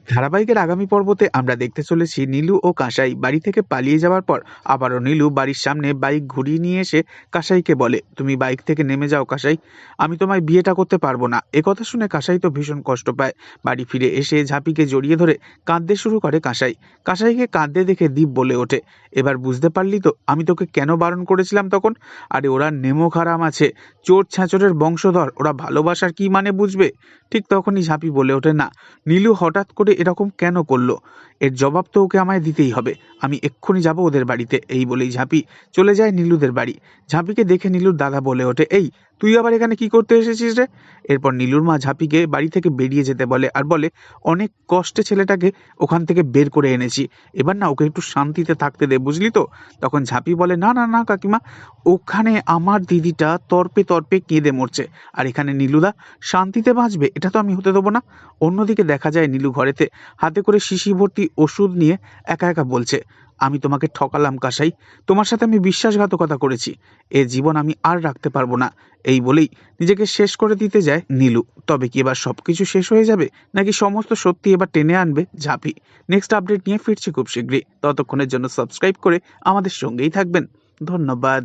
ধারাবাহিকের আগামী পর্বতে আমরা দেখতে চলেছি নীলু ও কাঁসাই বাড়ি থেকে পালিয়ে যাওয়ার পর আবারও নীলু বাড়ির সামনে বাইক ঘুরিয়ে নিয়ে এসে কাঁসাইকে বলে, তুমি বাইক থেকে নেমে যাও কাঁসাই, আমি তোমায় বিয়েটা করতে পারবো না। একথা শুনে কাঁসাই তো ভীষণ কষ্ট পায়। বাড়ি ফিরে এসে ঝাঁপিকে জড়িয়ে ধরে কাঁদতে শুরু করে কাঁসাই। কাঁসাইকে কাঁদতে দেখে দীপ বলে ওঠে, এবার বুঝতে পারলি তো আমি তোকে কেন বারণ করেছিলাম তখন? আরে ওরা নেমো খারাম আছে, চোর ছাঁচরের বংশধর, ওরা ভালোবাসার কি মানে বুঝবে? ঠিক তখনই ঝাঁপি বলে ওঠে, না, নীলু হঠাৎ করে এরকম কেন করলো? এর জবাব তো ওকে আমায় দিতেই হবে। আমি এক্ষুনি যাব ওদের বাড়িতে। এই বলেই ঝাঁপি চলে যায় নীলুদের বাড়ি। ঝাঁপিকে দেখে নীলুর দাদা বলে ওঠে, এই তুই আবার এখানে কি করতে এসেছিস রে? এরপর নীলুর মা ঝাঁপিকে বাড়ি থেকে বেরিয়ে যেতে বলে আর বলে, অনেক কষ্টে ছেলেটাকে ওখান থেকে বের করে এনেছি, এবার না ওকে একটু শান্তিতে থাকতে দে, বুঝলি তো? তখন ঝাঁপি বলে, না না না কাকিমা, ওখানে আমার দিদিটা তর্পে তর্পে কেঁদে মরছে, আর এখানে নীলুদা শান্তিতে বাঁচবে, এটা তো আমি হতে দেবো না। অন্যদিকে দেখা যায় নীলু ঘরেতে হাতে করে শিশি ভর্তি ওষুধ নিয়ে একা একা বলছে, আমি তোমাকে ঠকালাম কাসাই, তোমার সাথে আমি বিশ্বাসঘাতকতা করেছি, এ জীবন আমি আর রাখতে পারবো না। এই বলেই নিজেকে শেষ করে দিতে যায় নীলু। তবে কি এবার সবকিছু শেষ হয়ে যাবে, নাকি সমস্ত সত্যি এবার টেনে আনবে ঝাঁপি? নেক্সট আপডেট নিয়ে ফিরছি খুব শীঘ্রই। ততক্ষণের জন্য সাবস্ক্রাইব করে আমাদের সঙ্গেই থাকবেন। ধন্যবাদ।